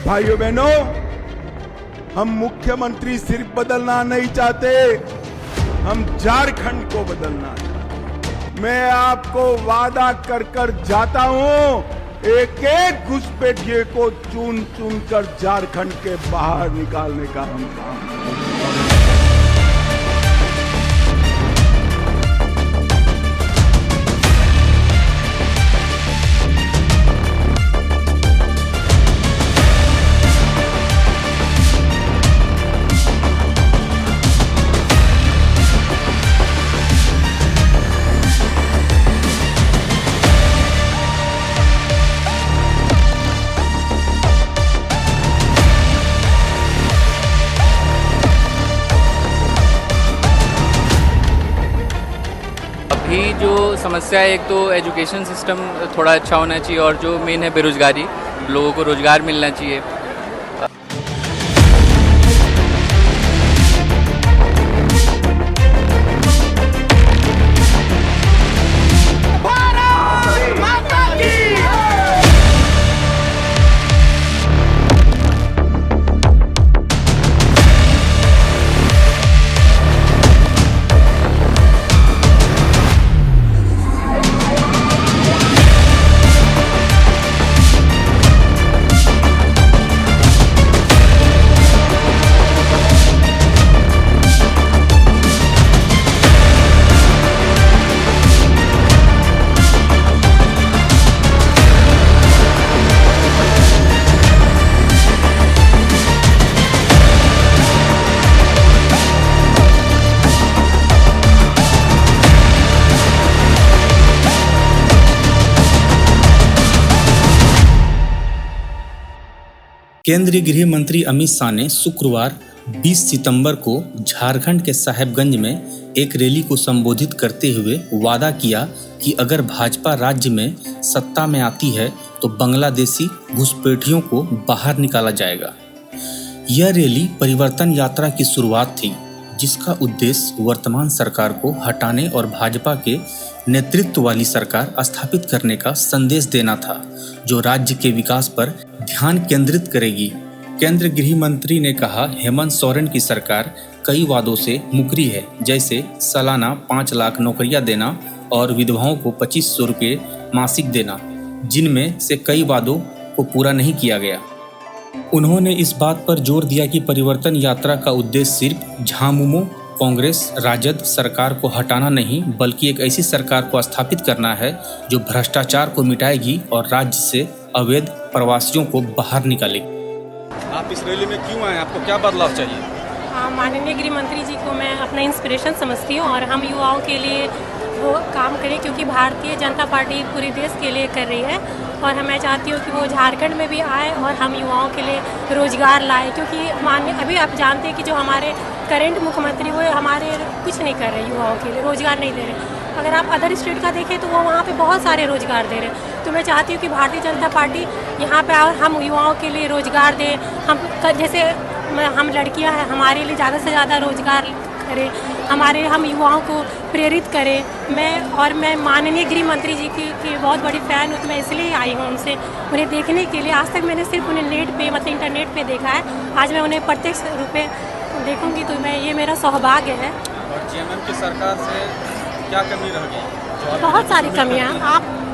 भाइयों बहनों, हम मुख्यमंत्री सिर्फ बदलना नहीं चाहते, हम झारखंड को बदलना चाहते। मैं आपको वादा कर कर जाता हूं, एक एक घुसपैठिए को चुन चुन कर झारखंड के बाहर निकालने का हम काम करेंगे। अभी जो समस्या है, एक तो एजुकेशन सिस्टम थोड़ा अच्छा होना चाहिए और जो मेन है बेरोजगारी, लोगों को रोजगार मिलना चाहिए। केंद्रीय गृह मंत्री अमित शाह ने शुक्रवार 20 सितंबर को झारखंड के साहेबगंज में एक रैली को संबोधित करते हुए वादा किया कि अगर भाजपा राज्य में सत्ता में आती है तो बांग्लादेशी घुसपैठियों को बाहर निकाला जाएगा। यह रैली परिवर्तन यात्रा की शुरुआत थी, जिसका उद्देश्य वर्तमान सरकार को हटाने और भाजपा के नेतृत्व वाली सरकार स्थापित करने का संदेश देना था, जो राज्य के विकास पर ध्यान केंद्रित करेगी। केंद्रीय गृह मंत्री ने कहा, हेमंत सोरेन की सरकार कई वादों से मुकरी है, जैसे सालाना 5 लाख नौकरियां देना और विधवाओं को 2500 रुपये मासिक देना, जिनमें से कई वादों को पूरा नहीं किया गया। उन्होंने इस बात पर जोर दिया कि परिवर्तन यात्रा का उद्देश्य सिर्फ झामुमो कांग्रेस राजद सरकार को हटाना नहीं, बल्कि एक ऐसी सरकार को स्थापित करना है जो भ्रष्टाचार को मिटाएगी और राज्य से अवैध प्रवासियों को बाहर निकालेगी। आप इस रैली में क्यों आए, आपको क्या बदलाव चाहिए? माननीय गृह मंत्री जी को मैं अपना इंस्पिरेशन समझती हूँ और हम युवाओं के लिए वो काम करें, क्योंकि भारतीय जनता पार्टी पूरे देश के लिए कर रही है और मैं चाहती हूँ कि वो झारखंड में भी आए और हम युवाओं के लिए रोजगार लाए, क्योंकि माननीय अभी आप जानते हैं कि जो हमारे करेंट मुख्यमंत्री वो हमारे कुछ नहीं कर रहे, युवाओं के लिए रोजगार नहीं दे रहे। अगर आप अदर स्टेट का देखें तो वो वहाँ पे बहुत सारे रोजगार दे रहे हैं। तो मैं चाहती हूँ कि भारतीय जनता पार्टी यहाँ पे और हम युवाओं के लिए रोजगार दें। हम जैसे हम लड़कियाँ हैं, हमारे लिए ज़्यादा से ज़्यादा रोजगार करें, हम युवाओं को प्रेरित करें। मैं माननीय गृह मंत्री जी की बहुत बड़ी फ़ैन हूँ, तो मैं इसलिए आई हूँ उन्हें देखने के लिए। आज तक मैंने सिर्फ उन्हें नेट पे मतलब इंटरनेट पे देखा है, आज मैं उन्हें प्रत्यक्ष रूप में देखूंगी, तो ये मेरा सौभाग्य है। और जेएमएम की सरकार से क्या कमी रह गई? बहुत सारी कमियाँ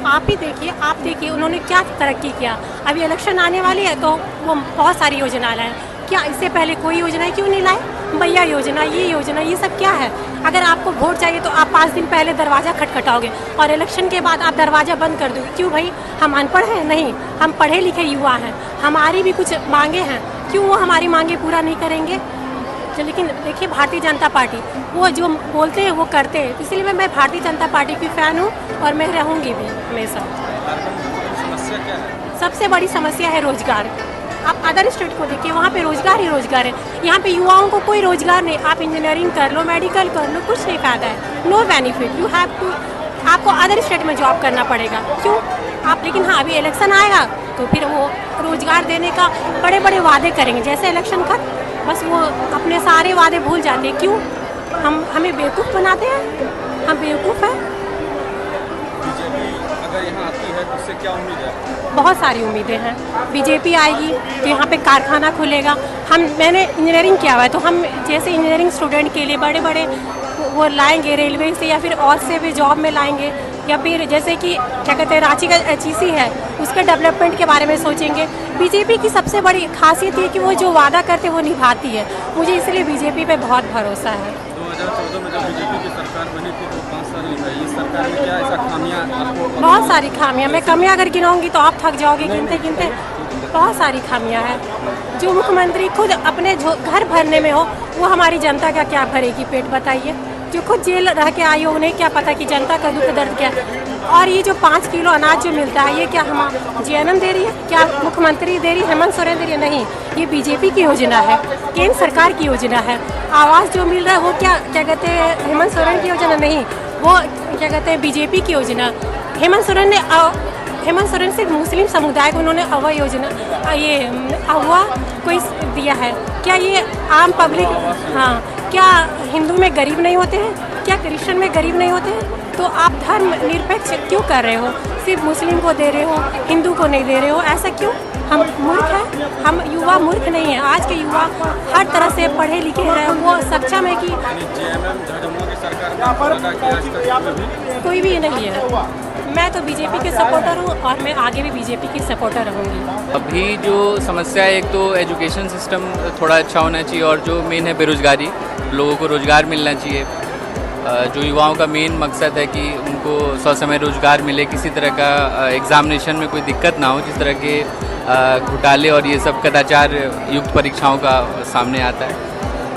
आप ही देखिए उन्होंने क्या तरक्की किया। अभी इलेक्शन आने वाली है तो वो बहुत सारी योजना लाए, क्या इससे पहले कोई योजना क्यों नहीं लाए? भैया योजना, ये सब क्या है? अगर आपको वोट चाहिए तो आप 5 दिन पहले दरवाज़ा खटखटाओगे और इलेक्शन के बाद आप दरवाज़ा बंद कर दोगे। क्यों भाई, हम अनपढ़ हैं? नहीं, हम पढ़े लिखे युवा हैं, हमारी भी कुछ मांगे हैं, क्यों वो हमारी मांगे पूरा नहीं करेंगे? लेकिन देखिए भारतीय जनता पार्टी वो जो बोलते हैं वो करते हैं, इसलिए मैं भारतीय जनता पार्टी की फ़ैन हूँ और मैं रहूँगी भी हमेशा। समस्या क्या है? सबसे बड़ी समस्या है रोजगार। आप अदर स्टेट को देखिए, वहाँ पे रोजगार ही रोजगार है, यहाँ पे युवाओं को कोई रोजगार नहीं। आप इंजीनियरिंग कर लो, मेडिकल कर लो, कुछ नहीं फायदा है, no benefit. You have to, आपको अदर स्टेट में जॉब करना पड़ेगा। क्यों आप? लेकिन हाँ, अभी इलेक्शन आएगा तो फिर वो रोजगार देने का बड़े बड़े वादे करेंगे, जैसे इलेक्शन खत्म बस वो अपने सारे वादे भूल जाते हैं। क्यों? हमें बेवकूफ़ बनाते हैं, हम बेवकूफ़ हैं। बीजेपी अगर यहाँ आती है तो उससे क्या उम्मीद है? बहुत सारी उम्मीदें हैं। बीजेपी आएगी तो यहाँ पे कारखाना खुलेगा। मैंने इंजीनियरिंग किया हुआ है, तो हम जैसे इंजीनियरिंग स्टूडेंट के लिए बड़े बड़े वो लाएंगे रेलवे से या फिर और से भी जॉब में लाएंगे, या फिर जैसे कि क्या कहते हैं रांची का HEC है उसके डेवलपमेंट के बारे में सोचेंगे। बीजेपी की सबसे बड़ी खासियत ये कि वो जो वादा करते वो निभाती है। मुझे इसलिए बीजेपी पे बहुत भरोसा है। 2014 में जब बीजेपी की सरकार बनी थी तो 5 साल निभाई, इस सरकार में क्या ऐसा खामियां आपको? बहुत सारी खामियां, मैं कमियां अगर गिनाऊंगी तो आप थक जाओगे गिनते गिनते। बहुत सारी खामियां हैं। जो मुख्यमंत्री खुद अपने घर भरने में हो, वो हमारी जनता का क्या भरेगी पेट, बताइए। जो खुद जेल रह के आई हो उन्हें क्या पता कि जनता का दुख दर्द क्या है। और ये जो 5 किलो अनाज जो मिलता है ये क्या हम JNM दे रही है, क्या मुख्यमंत्री दे रही है, हेमंत सोरेन दे रही है? नहीं, ये बीजेपी की योजना है, केंद्र सरकार की योजना है। आवास जो मिल रहा है वो क्या कहते हैं हेमंत सोरेन की योजना नहीं, वो क्या कहते हैं बीजेपी की योजना। हेमंत सोरेन से मुस्लिम समुदाय को उन्होंने अवा योजना ये अवा कोई दिया है क्या? ये आम पब्लिक, हाँ, क्या हिंदू में गरीब नहीं होते हैं? क्या क्रिश्चियन में गरीब नहीं होते हैं? तो आप धर्म निरपेक्ष क्यों कर रहे हो? सिर्फ मुस्लिम को दे रहे हो, हिंदू को नहीं दे रहे हो, ऐसा क्यों? हम मूर्ख हैं? हम युवा मूर्ख नहीं है। आज के युवा हर तरह से पढ़े लिखे हैं, वो सक्षम है कि कोई भी नहीं है। मैं तो बीजेपी के सपोर्टर हूँ और मैं आगे भी बीजेपी की सपोर्टर रहूँगी। अभी जो समस्या है, एक तो एजुकेशन सिस्टम थोड़ा अच्छा होना चाहिए और जो मेन है बेरोज़गारी, लोगों को रोज़गार मिलना चाहिए। जो युवाओं का मेन मकसद है कि उनको ससमय रोज़गार मिले, किसी तरह का एग्ज़ामिनेशन में कोई दिक्कत ना हो, जिस तरह के घोटाले और ये सब कदाचार युक्त परीक्षाओं का सामने आता है।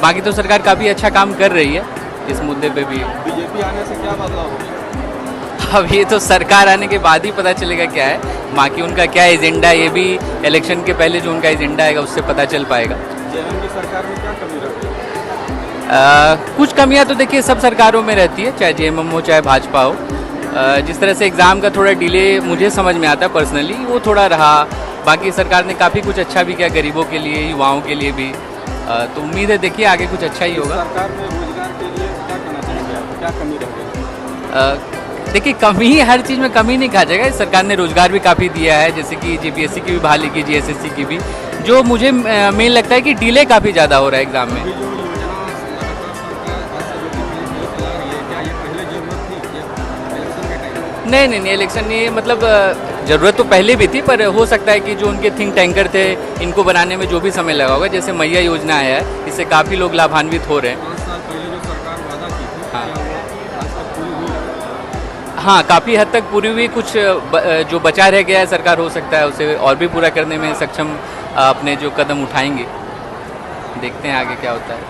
बाकी तो सरकार काफ़ी अच्छा काम कर रही है इस मुद्दे पे भी। बीजेपी आने से क्या बदलाव होगा? अब ये तो सरकार आने के बाद ही पता चलेगा क्या है, बाकी उनका क्या एजेंडा है ये भी इलेक्शन के पहले जो उनका एजेंडा आएगा उससे पता चल पाएगा। JNM की सरकार में क्या कमी रहती है? कुछ कमियां तो देखिए सब सरकारों में रहती है, चाहे JMM हो चाहे भाजपा हो। जिस तरह से एग्ज़ाम का थोड़ा डिले मुझे समझ में आता है पर्सनली, वो थोड़ा रहा। बाकी सरकार ने काफ़ी कुछ अच्छा भी किया गरीबों के लिए, युवाओं के लिए भी। तो उम्मीद है देखिए आगे कुछ अच्छा ही होगा। सरकार में रोजगार के लिए क्या करना चाहेंगे आप? क्या कमी रह गई? देखिए कमी, हर चीज़ में कमी नहीं कहा जाएगा। सरकार ने रोज़गार भी काफ़ी दिया है, जैसे कि JPSC की भी बहाली की, GSSC की भी। जो मुझे मेन लगता है कि डिले काफ़ी ज़्यादा हो रहा है एग्ज़ाम में। नहीं, इलेक्शन नहीं, मतलब ज़रूरत तो पहले भी थी, पर हो सकता है कि जो उनके थिंक टैंकर थे इनको बनाने में जो भी समय लगा होगा, जैसे मैया योजना आया है, इससे काफ़ी लोग लाभान्वित हो रहे हैं। 5 साल पहले जो सरकार वादा की थी, हाँ। क्या वो आज तक पूरी हुई? हाँ, काफ़ी हद तक पूरी हुई। कुछ जो बचा रह गया है सरकार हो सकता है उसे और भी पूरा करने में सक्षम अपने जो कदम उठाएंगे। देखते हैं आगे क्या होता है।